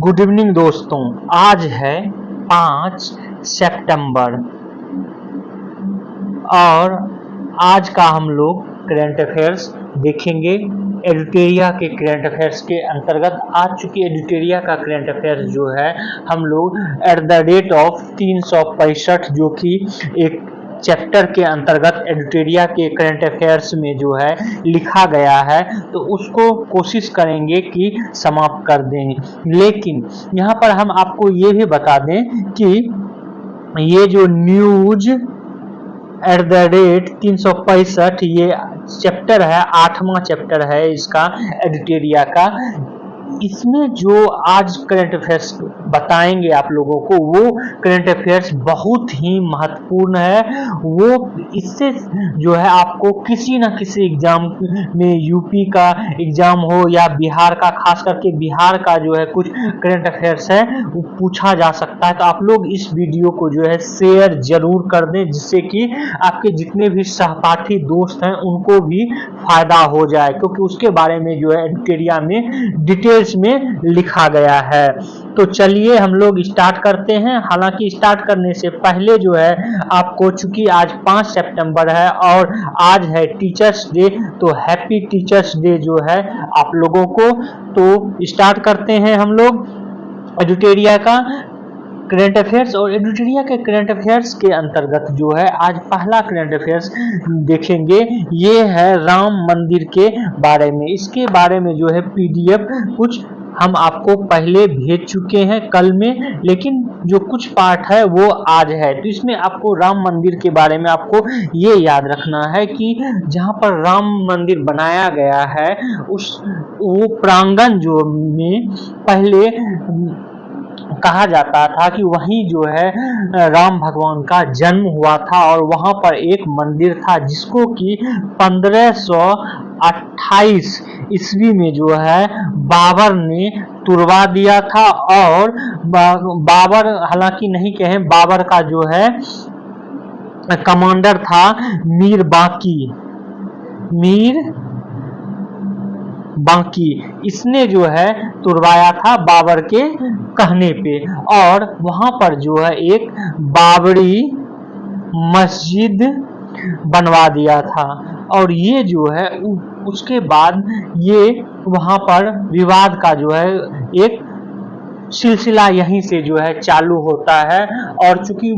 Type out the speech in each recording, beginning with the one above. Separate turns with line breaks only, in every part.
Good evening दोस्तों। आज है 5 सितंबर और आज का हम लोग करंट अफेयर्स देखेंगे। एडिटोरिया के करंट अफेयर्स के अंतर्गत आ चुकी एडिटोरिया का करंट अफेयर्स जो है हम लोग एट द रेट ऑफ 365 जो कि एक चैप्टर के अंतर्गत एडिटोरिया के करंट अफेयर्स में जो है लिखा गया है, तो उसको कोशिश करेंगे कि समाप्त कर दें। लेकिन यहाँ पर हम आपको ये भी बता दें कि ये जो न्यूज एट द रेट 365 ये चैप्टर है, 8वां चैप्टर है इसका एडिटोरिया का। इसमें जो आज करंट अफेयर्स बताएंगे आप लोगों को, वो करंट अफेयर्स बहुत ही महत्वपूर्ण है। वो इससे जो है आपको किसी न किसी एग्जाम में, यूपी का एग्जाम हो या बिहार का, खास करके बिहार का जो है कुछ करंट अफेयर्स है वो पूछा जा सकता है। तो आप लोग इस वीडियो को जो है शेयर जरूर कर दें, जिससे कि आपके जितने भी सहपाठी दोस्त हैं उनको भी फायदा हो जाए, क्योंकि उसके बारे में जो है एडिटोरिया में डिटेल्स में लिखा गया है। तो चलिए हम लोग स्टार्ट करते हैं। हालांकि स्टार्ट करने से पहले जो है आपको, चूंकि आज 5 सितंबर है और आज है टीचर्स डे, तो हैप्पी टीचर्स डे जो है आप लोगों को। तो स्टार्ट करते हैं हम लोग एडिटोरिया का करंट अफेयर्स। और एडिटोरिया के करंट अफेयर्स के अंतर्गत जो है आज पहला करंट अफेयर्स देखेंगे, ये है राम मंदिर के बारे में। इसके बारे में जो है पीडीएफ कुछ हम आपको पहले भेज चुके हैं कल में, लेकिन जो कुछ पार्ट है वो आज है। तो इसमें आपको राम मंदिर के बारे में आपको ये याद रखना है कि जहाँ पर राम मंदिर बनाया गया है वो प्रांगण जो में पहले कहा जाता था कि वहीं जो है राम भगवान का जन्म हुआ था, और वहां पर एक मंदिर था जिसको कि 1528 ईस्वी में जो है बाबर ने तुड़वा दिया था। और बाबर, हालांकि नहीं कहें, बाबर का जो है कमांडर था मीर बांकी, इसने जो है तुड़वाया था बाबर के कहने पे। और वहां पर जो है एक बाबरी मस्जिद बनवा दिया था। और ये जो है उसके बाद ये वहां पर विवाद का जो है एक सिलसिला यहीं से जो है चालू होता है। और चूंकि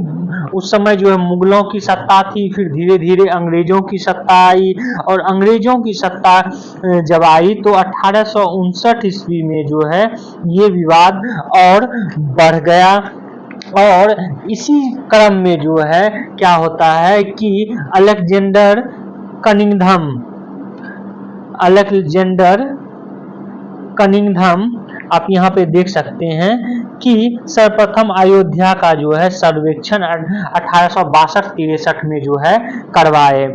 उस समय जो है मुगलों की सत्ता थी, फिर धीरे धीरे अंग्रेजों की सत्ता आई, और अंग्रेजों की सत्ता जब आई तो 1859 ईस्वी में जो है ये विवाद और बढ़ गया। और इसी क्रम में जो है क्या होता है कि अलेक्जेंडर कनिंघम आप यहाँ पे देख सकते हैं कि सर्वप्रथम अयोध्या का जो है सर्वेक्षण 1862-63 में जो है करवाए।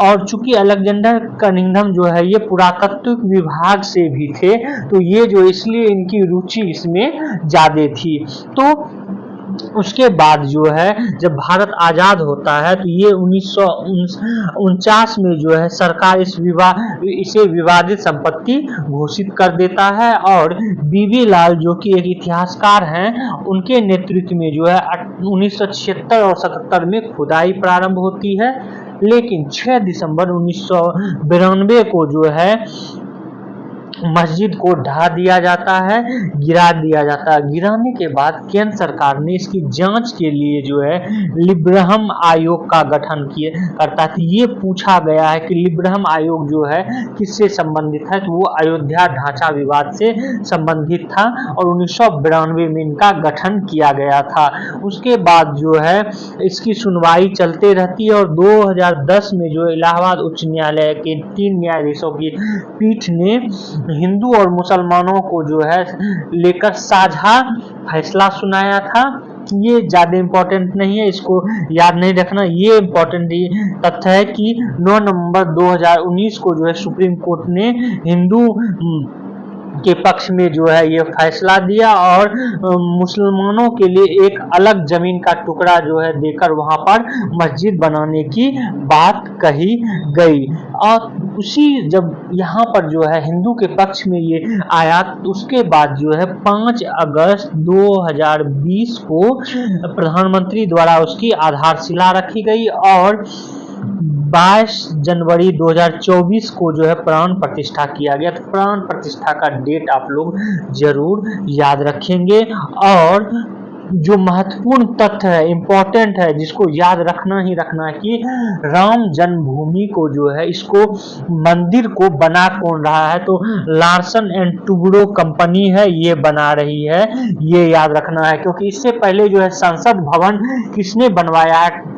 और चूंकि अलेक्जेंडर कनिंघम जो है ये पुरातत्व विभाग से भी थे, तो ये जो इसलिए इनकी रुचि इसमें ज्यादा थी। तो उसके बाद जो है जब भारत आजाद होता है तो ये 1949 में जो है सरकार इसे विवादित संपत्ति घोषित कर देता है। और बीबी लाल जो कि एक इतिहासकार हैं, उनके नेतृत्व में जो है 1976 और 77 में खुदाई प्रारंभ होती है। लेकिन 6 दिसंबर 1992 को जो है मस्जिद को ढा दिया जाता है, गिरा दिया जाता है। गिराने के बाद केंद्र सरकार ने इसकी जांच के लिए जो है लिब्रहम आयोग का गठन करता है। ये पूछा गया है कि लिब्रहम आयोग जो है किससे संबंधित है, तो वो अयोध्या ढांचा विवाद से संबंधित था, और 1992 में इनका गठन किया गया था। उसके बाद जो है इसकी सुनवाई चलते रहती है, और 2010 में जो इलाहाबाद उच्च न्यायालय के 3 न्यायाधीशों की पीठ ने हिंदू और मुसलमानों को जो है लेकर साझा फैसला सुनाया था। ये ज्यादा इम्पोर्टेंट नहीं है, इसको याद नहीं रखना। ये इम्पोर्टेंट तथ्य है कि 9 नवंबर 2019 को जो है सुप्रीम कोर्ट ने हिंदू के पक्ष में जो है ये फैसला दिया और मुसलमानों के लिए एक अलग जमीन का टुकड़ा जो है देकर वहां पर मस्जिद बनाने की बात कही गई। और उसी जब यहाँ पर जो है हिंदू के पक्ष में ये आया तो उसके बाद जो है 5 अगस्त 2020 को प्रधानमंत्री द्वारा उसकी आधारशिला रखी गई और 22 जनवरी 2024 को जो है प्राण प्रतिष्ठा किया गया। तो प्राण प्रतिष्ठा का डेट आप लोग जरूर याद रखेंगे। और जो महत्वपूर्ण तथ्य है, इम्पोर्टेंट है, जिसको याद रखना ही रखना है कि राम जन्मभूमि को जो है इसको मंदिर को बना कौन रहा है, तो लार्सन एंड टुब्रो कंपनी है ये बना रही है, ये याद रखना है। क्योंकि इससे पहले जो है संसद भवन किसने बनवाया है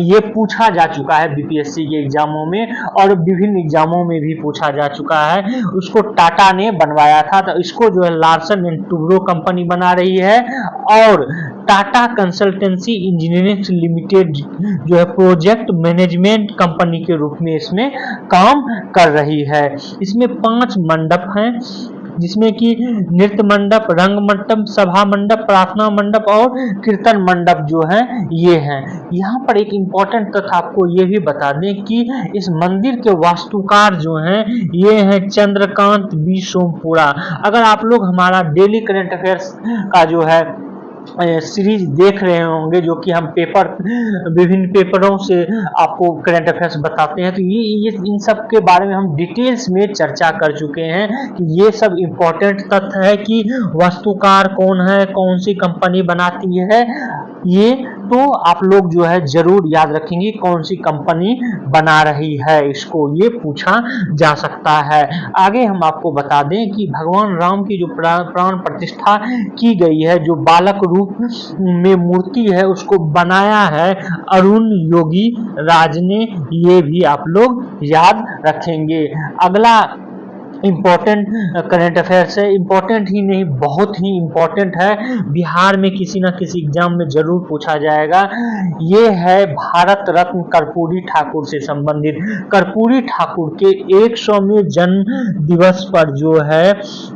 ये पूछा जा चुका है बीपीएससी के एग्जामों में और विभिन्न एग्जामों में भी पूछा जा चुका है। उसको टाटा ने बनवाया था, तो इसको जो है लार्सन एंड टुब्रो कंपनी बना रही है और टाटा कंसल्टेंसी इंजीनियरिंग लिमिटेड जो है प्रोजेक्ट मैनेजमेंट कंपनी के रूप में इसमें काम कर रही है। इसमें 5 मंडप हैं जिसमें कि नृत्य मंडप, रंग मंडप, सभा मंडप, प्रार्थना मंडप और कीर्तन मंडप जो है ये हैं। यहाँ पर एक इम्पोर्टेंट तथ्य आपको ये भी बता दें कि इस मंदिर के वास्तुकार जो हैं ये हैं चंद्रकांत बी सोमपुरा। अगर आप लोग हमारा डेली करंट अफेयर्स का जो है सीरीज देख रहे होंगे जो कि हम विभिन्न पेपरों से आपको करंट अफेयर्स बताते हैं, तो ये इन सब के बारे में हम डिटेल्स में चर्चा कर चुके हैं कि ये सब इम्पोर्टेंट तथ्य है कि वास्तुकार कौन है, कौन सी कंपनी बनाती है, ये तो आप लोग जो है जरूर याद रखेंगे कौन सी कंपनी बना रही है, इसको ये पूछा जा सकता है। आगे हम आपको बता दें कि भगवान राम की जो प्राण प्रतिष्ठा की गई है, जो बालक रूप में मूर्ति है उसको बनाया है अरुण योगी राज ने, ये भी आप लोग याद रखेंगे। अगला इम्पोर्टेंट करंट अफेयर्स है, इम्पोर्टेंट ही नहीं बहुत ही इम्पोर्टेंट है, बिहार में किसी न किसी एग्जाम में जरूर पूछा जाएगा। ये है भारत रत्न कर्पूरी ठाकुर से संबंधित। कर्पूरी ठाकुर के 100वें जन्म दिवस पर जो है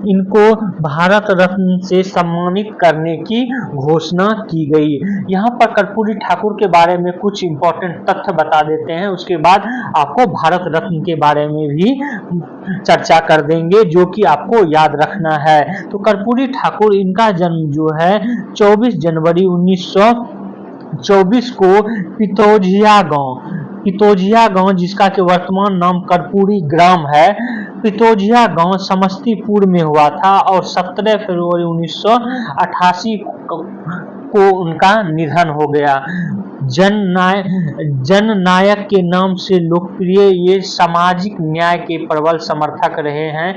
इनको भारत रत्न से सम्मानित करने की घोषणा की गई। यहाँ पर कर्पूरी ठाकुर के बारे में कुछ इम्पोर्टेंट तथ्य बता देते हैं, उसके बाद आपको भारत रत्न के बारे में भी चर्चा कर देंगे जो कि आपको याद रखना है। तो कर्पूरी ठाकुर इनका जन्म जो है 24 जनवरी 1924 को पितोजिया गांव जिसका कि वर्तमान नाम कर्पूरी ग्राम है, पितोजिया गांव समस्तीपुर में हुआ था और 17 फरवरी 1988 को उनका निधन हो गया। जननायक के नाम से लोकप्रिय ये सामाजिक न्याय के प्रबल समर्थक रहे हैं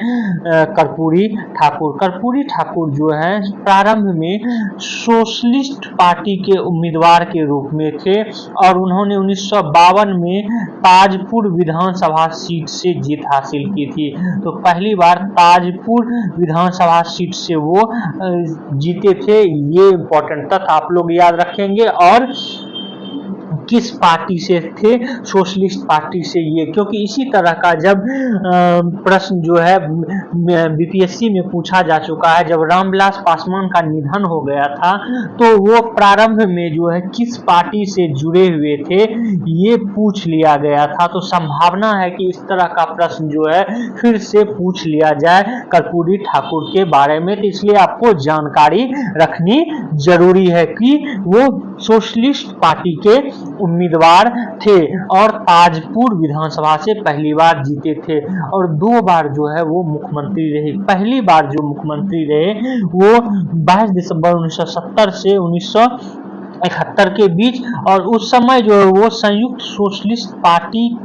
कर्पूरी ठाकुर। कर्पूरी ठाकुर जो है प्रारंभ में सोशलिस्ट पार्टी के उम्मीदवार के रूप में थे और उन्होंने 1952 में ताजपुर विधानसभा सीट से जीत हासिल की थी। तो पहली बार ताजपुर विधानसभा सीट से वो जीते थे, ये इम्पोर्टेंट तथ्य आप लोग याद रखेंगे। और किस पार्टी से थे? सोशलिस्ट पार्टी से ये, क्योंकि इसी तरह का जब प्रश्न जो है बीपीएससी में पूछा जा चुका है, जब रामविलास पासवान का निधन हो गया था तो वो प्रारंभ में जो है किस पार्टी से जुड़े हुए थे ये पूछ लिया गया था। तो संभावना है कि इस तरह का प्रश्न जो है फिर से पूछ लिया जाए कर्पूरी ठाकुर के बारे में, तो इसलिए आपको जानकारी रखनी जरूरी है कि वो सोशलिस्ट पार्टी के उम्मीदवार थे और ताजपुर विधानसभा से पहली बार जीते थे और 2 बार जो है वो मुख्यमंत्री रहे। पहली बार जो मुख्यमंत्री रहे वो 22 दिसंबर 1970 से 1971 के बीच, और उस समय जो है वो संयुक्त सोशलिस्ट पार्टी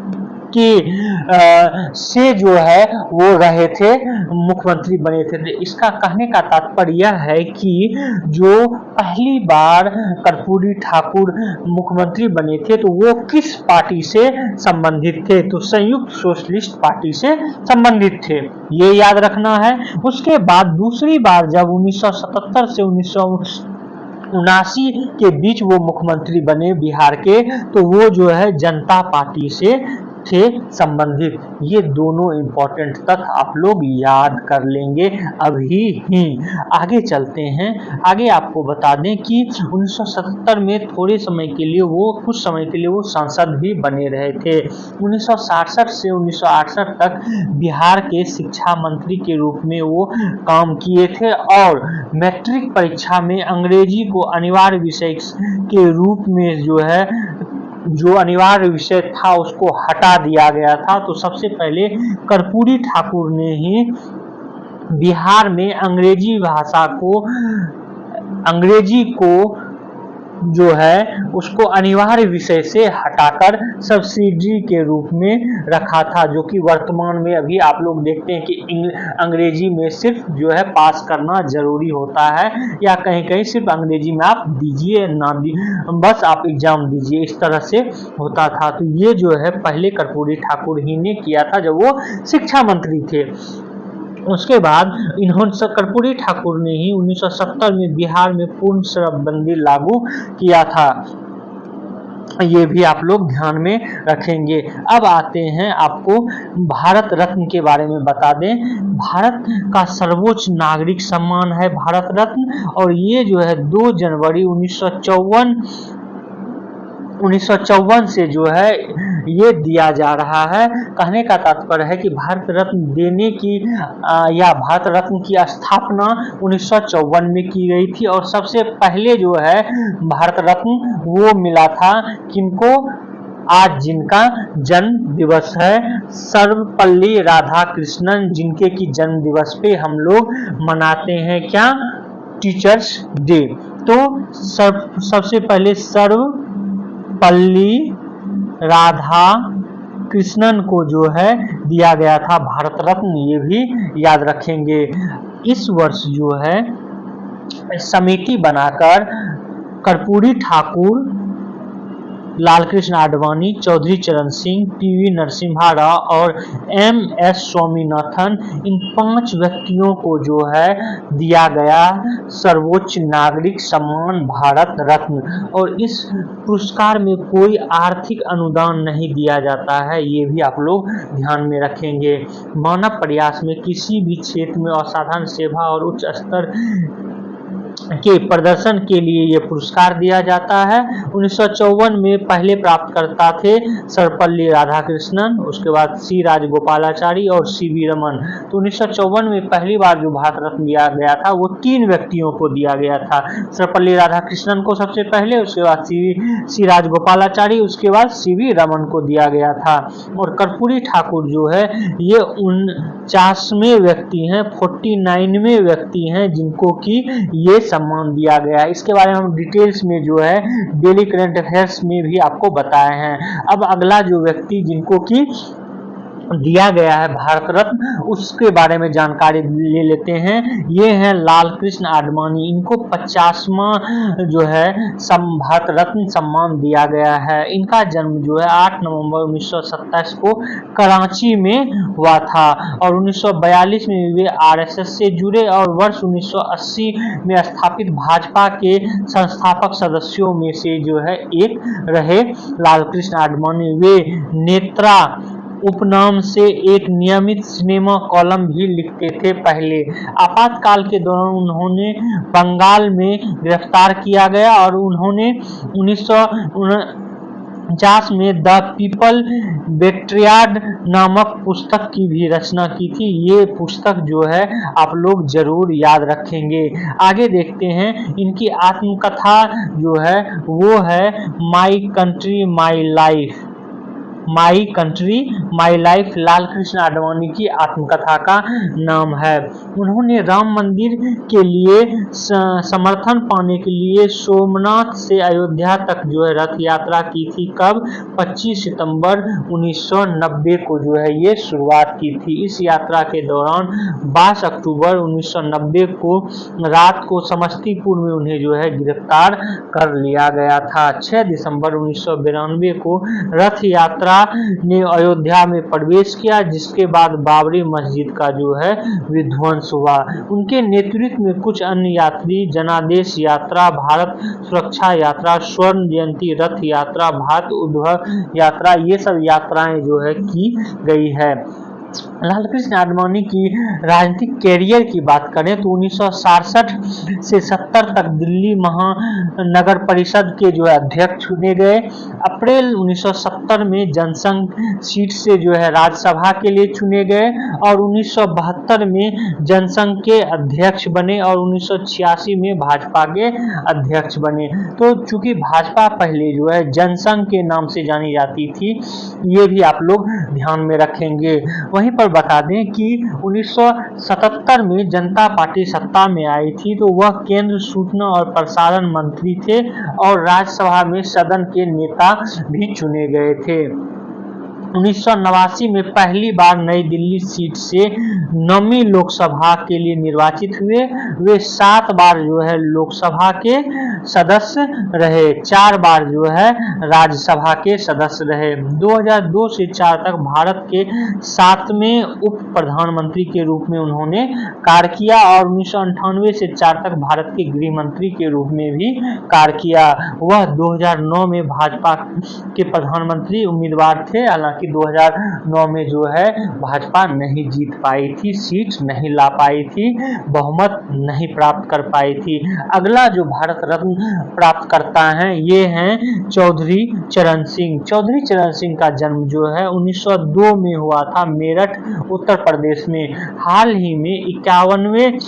के से जो है वो रहे थे, मुख्यमंत्री बने थे। इसका कहने का तात्पर्य यह है कि जो पहली बार कर्पूरी ठाकुर मुख्यमंत्री बने थे तो वो किस पार्टी से संबंधित थे? तो संयुक्त सोशलिस्ट पार्टी से संबंधित थे, ये याद रखना है। उसके बाद दूसरी बार जब 1977 से 1979 के बीच वो मुख्यमंत्री बने बिहार के, तो वो जो है जनता पार्टी से थे संबंधित। ये दोनों इंपॉर्टेंट तथ्य आप लोग याद कर लेंगे अभी ही। आगे चलते हैं। आगे आपको बता दें कि 1977 में थोड़े समय के लिए कुछ समय के लिए वो सांसद भी बने रहे थे। 1967 से 1968 तक बिहार के शिक्षा मंत्री के रूप में वो काम किए थे और मैट्रिक परीक्षा में अंग्रेजी को अनिवार्य विषय के रूप में जो अनिवार्य विषय था उसको हटा दिया गया था। तो सबसे पहले कर्पूरी ठाकुर ने ही बिहार में अंग्रेजी को जो है उसको अनिवार्य विषय से हटाकर सब्सिडी के रूप में रखा था, जो कि वर्तमान में अभी आप लोग देखते हैं कि अंग्रेजी में सिर्फ जो है पास करना जरूरी होता है, या कहीं कहीं सिर्फ अंग्रेजी में आप दीजिए ना बस आप एग्जाम दीजिए, इस तरह से होता था। तो ये जो है पहले कर्पूरी ठाकुर ही ने किया था जब वो शिक्षा मंत्री थे। उसके बाद इन्होंने कर्पूरी ठाकुर ने ही 1970 में बिहार में पूर्ण शराबबंदी लागू किया था। ये भी आप लोग ध्यान में रखेंगे। अब आते हैं आपको भारत रत्न के बारे में बता दें। भारत का सर्वोच्च नागरिक सम्मान है भारत रत्न, और ये जो है 2 जनवरी 1954 से जो है ये दिया जा रहा है। कहने का तात्पर्य है कि भारत रत्न देने की या भारत रत्न की स्थापना 1954 में की गई थी, और सबसे पहले जो है भारत रत्न वो मिला था किनको, आज जिनका जन्म दिवस है, सर्वपल्ली राधाकृष्णन, जिनके की जन्म दिवस पे हम लोग मनाते हैं क्या, टीचर्स डे। तो सबसे पहले सर्वपल्ली राधा कृष्णन को जो है दिया गया था भारत रत्न, ये भी याद रखेंगे। इस वर्ष जो है समिति बनाकर कर्पूरी ठाकुर, लालकृष्ण आडवाणी, चौधरी चरण सिंह, पीवी नरसिम्हा राव और MS स्वामीनाथन, इन 5 व्यक्तियों को जो है दिया गया सर्वोच्च नागरिक सम्मान भारत रत्न। और इस पुरस्कार में कोई आर्थिक अनुदान नहीं दिया जाता है, ये भी आप लोग ध्यान में रखेंगे। मानव प्रयास में किसी भी क्षेत्र में असाधारण सेवा और उच्च स्तर के प्रदर्शन के लिए ये पुरस्कार दिया जाता है। 1954 में पहले प्राप्तकर्ता थे सर्वपल्ली राधाकृष्णन, उसके बाद C राजगोपालाचारी और CV रमन। तो 1954 में पहली बार जो भारत रत्न दिया गया था वो 3 व्यक्तियों को दिया गया था, सर्वपल्ली राधाकृष्णन को सबसे पहले, उसके बाद C राजगोपालाचारी, उसके बाद CV रमन को दिया गया था। और कर्पूरी ठाकुर जो है ये 49वें व्यक्ति हैं, 49वें व्यक्ति हैं जिनको कि ये सम्मान दिया गया है। इसके बारे में हम डिटेल्स में जो है डेली करंट अफेयर्स में भी आपको बताए हैं। अब अगला जो व्यक्ति जिनको कि दिया गया है भारत रत्न, उसके बारे में जानकारी ले लेते हैं। ये हैं लालकृष्ण आडवाणी, इनको 50वां जो है भारत रत्न सम्मान दिया गया है। इनका जन्म जो है 8 नवंबर 1927 को कराची में हुआ था, और 1942 में वे RSS से जुड़े और वर्ष 1980 में स्थापित भाजपा के संस्थापक सदस्यों में से जो है एक रहे लालकृष्ण आडवाणी। वे नेत्रा उपनाम से एक नियमित सिनेमा कॉलम भी लिखते थे पहले। आपातकाल के दौरान उन्होंने बंगाल में गिरफ्तार किया गया और उन्होंने 1949 में द पीपल बेट्रियाड नामक पुस्तक की भी रचना की थी। ये पुस्तक जो है आप लोग जरूर याद रखेंगे। आगे देखते हैं, इनकी आत्मकथा जो है वो है my country my life. My country my life Lalkrishna Advani की आत्मकथा का नाम है। उन्होंने राम मंदिर के लिए समर्थन पाने के लिए सोमनाथ से अयोध्या तक जो है रथ यात्रा की थी। कब? 25 सितंबर 1990 को जो है ये शुरुआत की थी। इस यात्रा के दौरान 22 अक्टूबर 1990 को रात को समस्तीपुर में उन्हें जो है गिरफ्तार कर लिया गया था। 6 दिसंबर 1992 को रथ यात्रा ने अयोध्या में प्रवेश किया, जिसके बाद बाबरी मस्जिद का जो है विध्वंस हुआ। उनके नेतृत्व में कुछ अन्य यात्री जनादेश यात्रा, भारत सुरक्षा यात्रा, स्वर्ण जयंती रथ यात्रा, भारत उद्भव यात्रा, ये सब यात्राएं जो है की गई है। लालकृष्ण आडवाणी की राजनीतिक कैरियर की बात करें तो 1967 से 70 तक दिल्ली महानगर परिषद के जो है अध्यक्ष चुने गए। अप्रैल 1970 में जनसंघ सीट से जो है राज्यसभा के लिए चुने गए और 1972 में जनसंघ के अध्यक्ष बने और 1986 में भाजपा के अध्यक्ष बने। तो चूंकि भाजपा पहले जो है जनसंघ के नाम से जानी जाती थी, ये भी आप लोग ध्यान में रखेंगे। वहीं पर बता दें कि 1977 में जनता पार्टी सत्ता में आई थी, तो वह केंद्र सूचना और प्रसारण मंत्री थे और राज्यसभा में सदन के नेता भी चुने गए थे। 1989 में पहली बार नई दिल्ली सीट से 9वीं लोकसभा के लिए निर्वाचित हुए। वे 7 बार जो है लोकसभा के सदस्य रहे, 4 बार जो है राज्यसभा के सदस्य रहे। 2002 से 4 तक भारत के 7वें उप प्रधानमंत्री के रूप में उन्होंने कार्य किया और 1998 से 4 तक भारत के गृह मंत्री के रूप में भी कार्य किया। वह 2009 में भाजपा के प्रधानमंत्री उम्मीदवार थे, हालांकि 2009 में जो है भाजपा नहीं जीत पाई थी, सीट नहीं ला पाई थी, बहुमत नहीं प्राप्त कर पाई थी। अगला जो भारत रत्न प्राप्त करता है ये हैं चौधरी चरण सिंह। चौधरी चरण सिंह का जन्म जो है 1902 में हुआ था मेरठ उत्तर प्रदेश में। हाल ही में 51वें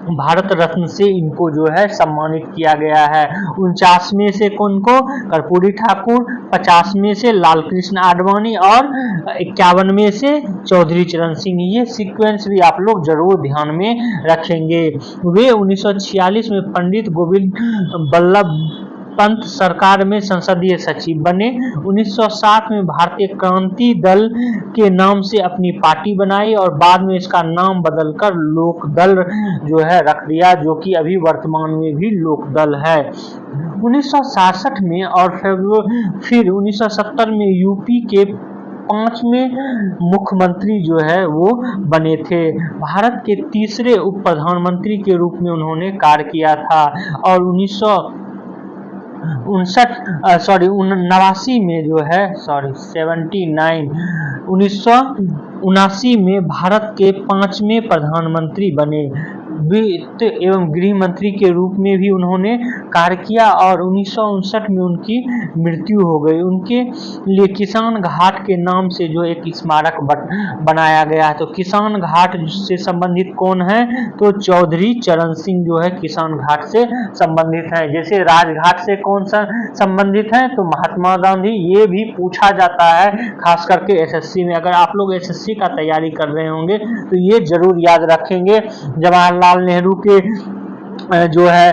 भारत रत्न से इनको जो है सम्मानित किया गया है। 49 में से कौन को? कर्पूरी ठाकुर, 50 में से लालकृष्ण आडवाणी और 51 में से चौधरी चरण सिंह। ये सीक्वेंस भी आप लोग जरूर ध्यान में रखेंगे। वे 1946 में पंडित गोविंद बल्लभ पंत सरकार में संसदीय सचिव बने। 1907 में भारतीय क्रांति दल के नाम से अपनी पार्टी बनाई और बाद में इसका नाम बदलकर लोक दल जो है रख दिया, जो कि अभी वर्तमान में भी लोक दल है। 1966 में और फिर 1970 में यूपी के 5वें मुख्यमंत्री जो है वो बने थे। भारत के तीसरे उप प्रधानमंत्री के रूप में उन्होंने कार्य किया था और 1979 में जो है 1979 में भारत के 5वें प्रधानमंत्री बने। वित्त एवं गृह मंत्री के रूप में भी उन्होंने कार्य किया और 1959 में उनकी मृत्यु हो गई। उनके लिए किसान घाट के नाम से जो एक स्मारक बनाया गया है। तो किसान घाट से संबंधित कौन है? तो चौधरी चरण सिंह जो है किसान घाट से संबंधित है। जैसे राजघाट से कौन सा संबंधित है? तो महात्मा गांधी। ये भी पूछा जाता है खास करके एसएससी में। अगर आप लोग एसएससी का तैयारी कर रहे होंगे तो ये जरूर याद रखेंगे। जवाहरलाल नेहरू के जो है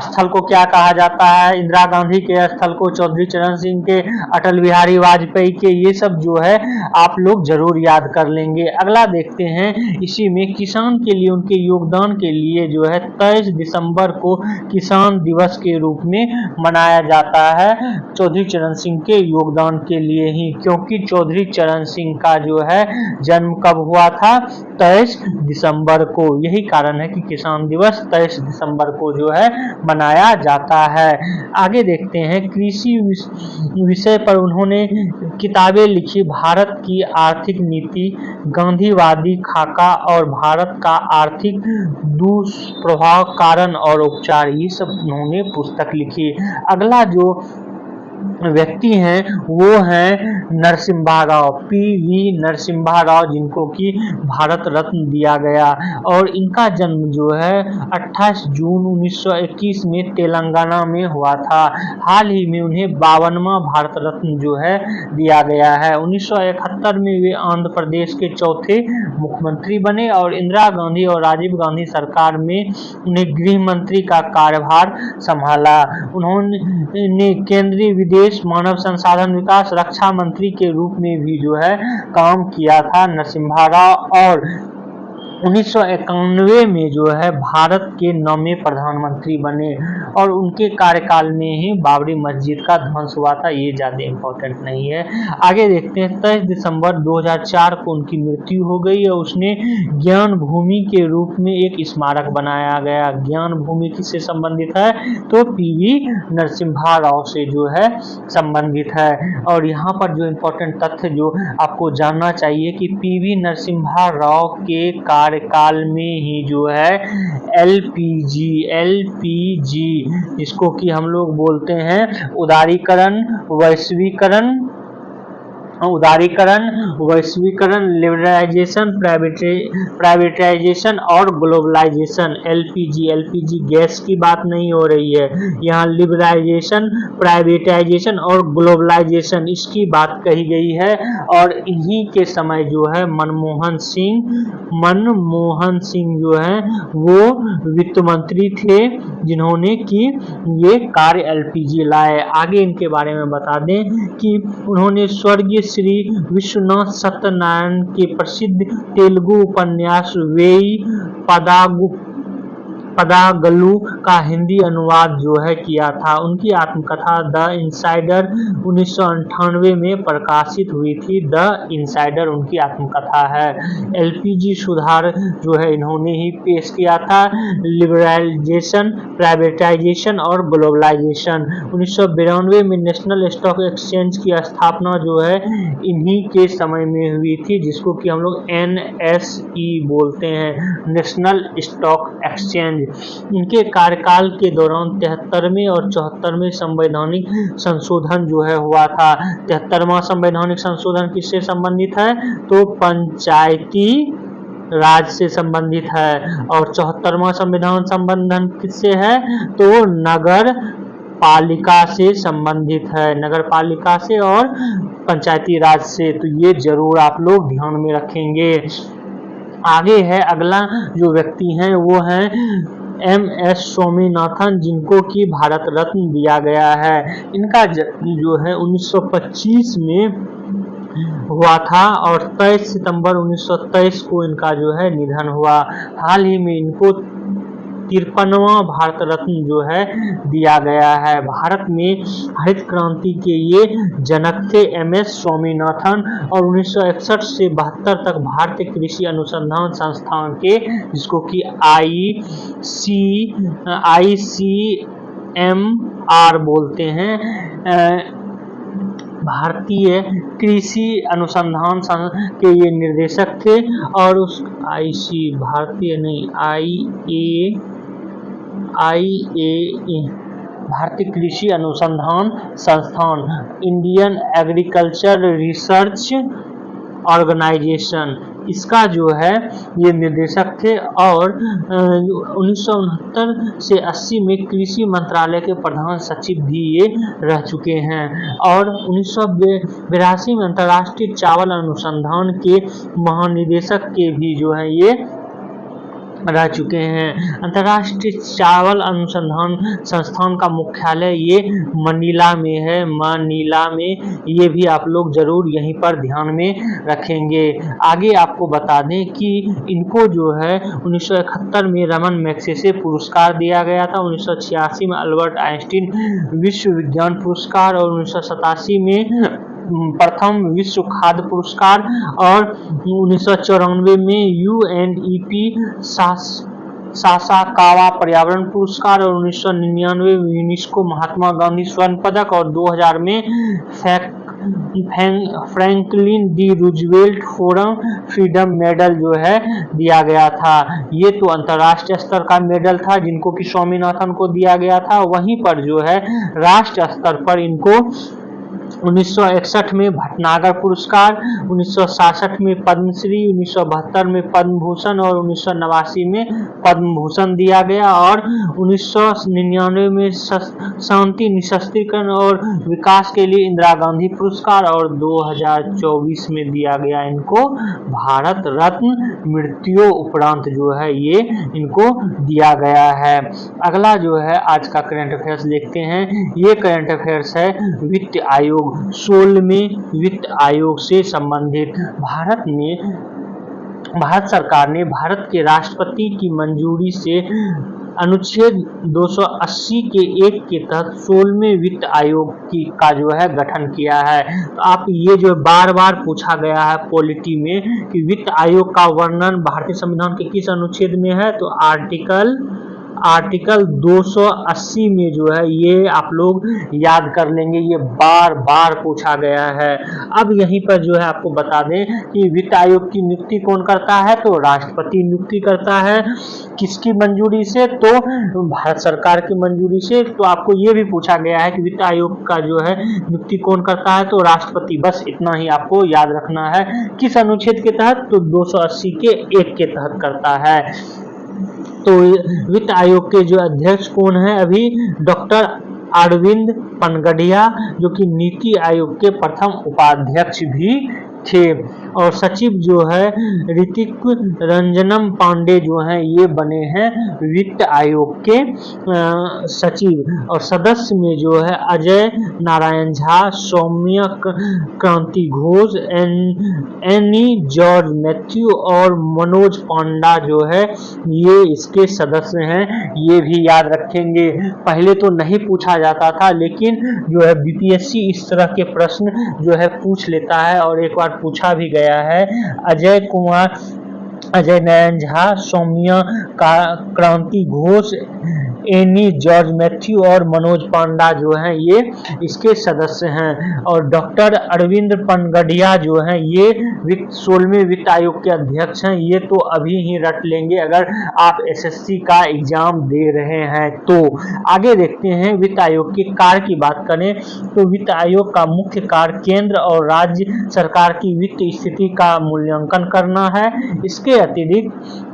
स्थल को क्या कहा जाता है? इंदिरा गांधी के स्थल को, चौधरी चरण सिंह के, अटल बिहारी वाजपेयी के, ये सब जो है आप लोग जरूर याद कर लेंगे। अगला देखते हैं, इसी में किसान के लिए उनके योगदान के लिए जो है 23 दिसंबर को किसान दिवस के रूप में मनाया जाता है, चौधरी चरण सिंह के योगदान के लिए ही, क्योंकि चौधरी चरण सिंह का जो है जन्म कब हुआ था? 23 दिसंबर को। यही कारण है कि किसान दिवस 23 दिसंबर को जो है मनाया जाता है। आगे देखते हैं, कृषि विषय पर उन्होंने किताबें लिखी। भारत की आर्थिक नीति, गांधीवादी खाका और भारत का आर्थिक दुष्प्रभाव, कारण और उपचार, ये सब उन्होंने पुस्तक लिखी। अगला जो व्यक्ति हैं वो हैं नरसिम्हा राव, पी.वी. नरसिम्हा राव, जिनको कि भारत रत्न दिया गया और इनका जन्म जो है 28 जून 1921 में तेलंगाना में हुआ था। हाल ही में उन्हें 52वां भारत रत्न जो है दिया गया है। 1971 में वे आंध्र प्रदेश के चौथे मुख्यमंत्री बने और इंदिरा गांधी और राजीव गांधी सरकार में उन्हें गृह मंत्री का कार्यभार संभाला। उन्होंने केंद्रीय विदेश, मानव संसाधन विकास, रक्षा मंत्री के रूप में भी जो है काम किया था नरसिम्हा राव। और 1991 में जो है भारत के 9वें प्रधानमंत्री बने और उनके कार्यकाल में ही बाबरी मस्जिद का ध्वंस हुआ था। ये ज़्यादा इम्पोर्टेंट नहीं है। आगे देखते हैं। 23 दिसंबर 2004 को उनकी मृत्यु हो गई और उसने ज्ञान भूमि के रूप में एक स्मारक बनाया गया। ज्ञान भूमि किससे संबंधित है? तो पीवी नरसिम्हा राव से जो है संबंधित है। और यहाँ पर जो इम्पोर्टेंट तथ्य जो आपको जानना चाहिए कि पीवी नरसिम्हा राव के कार्यकाल में ही जो है एलपीजी जिसको कि हम लोग बोलते हैं वैश्वीकरण, लिबरलाइजेशन, प्राइवेटाइजेशन और ग्लोबलाइजेशन। एलपीजी गैस की बात नहीं हो रही है, यहाँ लिबरलाइजेशन, प्राइवेटाइजेशन और ग्लोबलाइजेशन इसकी बात कही गई है। और इन्हीं के समय जो है मनमोहन सिंह जो है वो वित्त मंत्री थे जिन्होंने कि ये कार्य एलपीजी लाए। आगे इनके बारे में बता दें कि उन्होंने स्वर्गीय श्री विश्वनाथ सत्यनारायण के प्रसिद्ध तेलुगु उपन्यास वेई पदागलू का हिंदी अनुवाद जो है किया था। उनकी आत्मकथा द इनसाइडर 1998 में प्रकाशित हुई थी। द इनसाइडर उनकी आत्मकथा है। एलपीजी सुधार जो है इन्होंने ही पेश किया था। लिबरलाइजेशन, प्राइवेटाइजेशन और ग्लोबलाइजेशन। 1992 में नेशनल स्टॉक एक्सचेंज की स्थापना जो है इन्हीं के समय में हुई थी, जिसको कि हम लोग NSE बोलते हैं, नेशनल स्टॉक एक्सचेंज। इनके कार्यकाल के दौरान 73वें और 74वें संवैधानिक संशोधन जो है हुआ था। 73वां संवैधानिक संशोधन किससे संबंधित है? तो पंचायती राज से संबंधित है। और 74वां संविधान संबंधन किससे है? तो नगर पालिका से संबंधित है, नगर पालिका से और पंचायती राज से। तो ये जरूर आप लोग ध्यान में रखेंगे। आगे है अगला जो व्यक्ति हैं वो हैं MS स्वामीनाथन, जिनको कि भारत रत्न दिया गया है। इनका जो है 1925 में हुआ था और 23 सितंबर 1923 को इनका जो है निधन हुआ। हाल ही में इनको 53वां भारत रत्न जो है दिया गया है। भारत में हरित क्रांति के ये जनक थे MS स्वामीनाथन और 1961 से 72 तक भारतीय कृषि अनुसंधान संस्थान के, जिसको कि ICMR बोलते हैं, भारतीय कृषि अनुसंधान के ये निर्देशक थे। और उस भारतीय कृषि अनुसंधान संस्थान, इंडियन एग्रीकल्चर रिसर्च ऑर्गेनाइजेशन, इसका जो है ये निर्देशक थे। और 1969 से 80 में कृषि मंत्रालय के प्रधान सचिव भी ये रह चुके हैं। और 1982 में अंतर्राष्ट्रीय चावल अनुसंधान के महानिदेशक के भी जो है ये रह चुके हैं। अंतर्राष्ट्रीय चावल अनुसंधान संस्थान का मुख्यालय ये मनीला में है, मनीला में। ये भी आप लोग जरूर यहीं पर ध्यान में रखेंगे। आगे आपको बता दें कि इनको जो है 1971 में रमन मैग्सेसे पुरस्कार दिया गया था, 1986 में अल्बर्ट आइंस्टीन विश्व विज्ञान पुरस्कार और 1987 में प्रथम विश्व खाद्य पुरस्कार और 1994 में UNEP सासाकावा पर्यावरण पुरस्कार और 1999 में यूनेस्को महात्मा गांधी स्वर्ण पदक और 2000 में Franklin D Roosevelt forum freedom medal जो है दिया गया था। ये तो अंतर्राष्ट्रीय स्तर का मेडल था जिनको कि स्वामीनाथन को दिया गया था। वहीं पर जो है राष्ट्रीय स्तर पर इनको 1961 में भटनागर पुरस्कार, 1967 में पद्मश्री, 1972 में पद्म भूषण और 1989 में पद्म भूषण दिया गया। और 1999 में शांति निशस्त्रीकरण और विकास के लिए इंदिरा गांधी पुरस्कार और 2024 में दिया गया इनको भारत रत्न मृत्यु उपरांत जो है ये इनको दिया गया है। अगला जो है आज का करंट अफेयर्स देखते हैं। ये करंट अफेयर्स है वित्त आयोग, 16वें वित्त आयोग से संबंधित। भारत में भारत सरकार ने भारत के राष्ट्रपति की मंजूरी से अनुच्छेद 280 के 1 के तहत 16वें वित्त आयोग का जो है गठन किया है। तो आप ये जो बार बार पूछा गया है पॉलिटी में कि वित्त आयोग का वर्णन भारतीय संविधान के किस अनुच्छेद में है, तो आर्टिकल 280 में जो है ये आप लोग याद कर लेंगे, ये बार बार पूछा गया है। अब यहीं पर जो है आपको बता दें कि वित्त आयोग की नियुक्ति कौन करता है, तो राष्ट्रपति नियुक्ति करता है। किसकी मंजूरी से, तो भारत सरकार की मंजूरी से। तो आपको ये भी पूछा गया है कि वित्त आयोग का जो है नियुक्ति कौन करता है, तो राष्ट्रपति। बस इतना ही आपको याद रखना है। किस अनुच्छेद के तहत, तो 280 के 1 के तहत करता है। तो वित्त आयोग के जो अध्यक्ष कौन है अभी, डॉक्टर अरविंद पनगडिया, जो कि नीति आयोग के प्रथम उपाध्यक्ष भी थे। और सचिव जो है ऋतिक रंजनम पांडे जो हैं ये बने हैं वित्त आयोग के सचिव। और सदस्य में जो है अजय नारायण झा, सौम्या क्रांति घोष, एनी जॉर्ज मैथ्यू और मनोज पांडा जो है ये इसके सदस्य हैं। ये भी याद रखेंगे। पहले तो नहीं पूछा जाता था, लेकिन जो है बीपीएससी इस तरह के प्रश्न जो है पूछ लेता है और एक बार पूछा भी गया है। अजय नारायण झा, सौम्या क्रांति घोष, एनी जॉर्ज मैथ्यू और मनोज पांडा जो हैं ये इसके सदस्य हैं। और डॉक्टर अरविंद पनगडिया जो हैं ये 16वें वित्त आयोग के अध्यक्ष हैं। ये तो अभी ही रट लेंगे अगर आप एसएससी का एग्जाम दे रहे हैं तो। आगे देखते हैं वित्त आयोग के कार्य की बात करें तो वित्त आयोग का मुख्य कार्य केंद्र और राज्य सरकार की वित्त स्थिति का मूल्यांकन करना है। इसके अतिरिक्त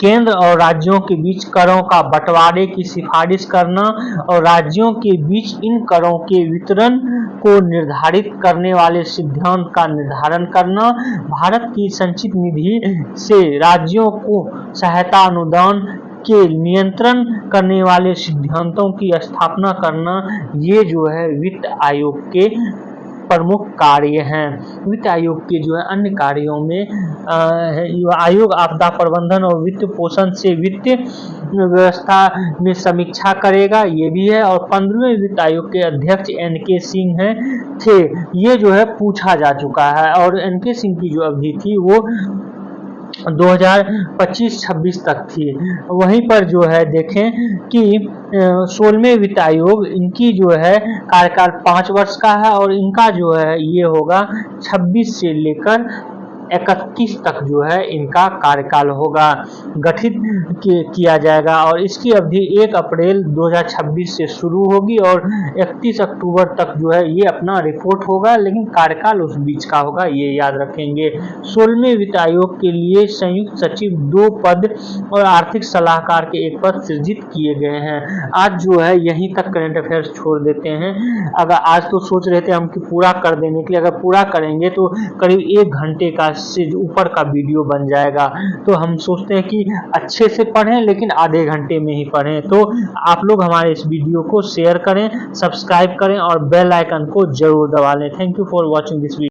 केंद्र और राज्यों के बीच करों का बंटवारे की सिफारिश करना और राज्यों के बीच इन करों के वितरण को निर्धारित करने वाले सिद्धांत का निर्धारण करना, भारत की संचित निधि से राज्यों को सहायता अनुदान के नियंत्रण करने वाले सिद्धांतों की स्थापना करना, ये जो है वित्त आयोग के प्रमुख कार्य हैं। वित्त आयोग के जो है अन्य कार्यों में आयोग आपदा प्रबंधन और वित्त पोषण से वित्त व्यवस्था में समीक्षा करेगा, ये भी है। और 15वें वित्त आयोग के अध्यक्ष एनके सिंह थे। ये जो है पूछा जा चुका है। और एनके सिंह की जो अवधि थी वो 2025-26 तक थी। वहीं पर जो है देखें कि 16वें वित्त आयोग इनकी जो है कार्यकाल 5 वर्ष का है और इनका जो है ये होगा 26 से लेकर 31 तक जो है इनका कार्यकाल होगा, गठित किया जाएगा। और इसकी अवधि 1 अप्रैल 2026 से शुरू होगी और 31 अक्टूबर तक जो है ये अपना रिपोर्ट होगा, लेकिन कार्यकाल उस बीच का होगा, ये याद रखेंगे। 16वें वित्त आयोग के लिए संयुक्त सचिव 2 पद और आर्थिक सलाहकार के 1 पद सृजित किए गए हैं। आज जो है यहीं तक करंट अफेयर्स छोड़ देते हैं। अगर आज तो सोच रहे थे हम कि पूरा कर देने के लिए, अगर पूरा करेंगे तो करीब 1 घंटे का से ऊपर का वीडियो बन जाएगा। तो हम सोचते हैं कि अच्छे से पढ़ें, लेकिन आधे घंटे में ही पढ़ें। तो आप लोग हमारे इस वीडियो को शेयर करें, सब्सक्राइब करें और बेल आइकन को जरूर दबा लें। Thank you for watching this video.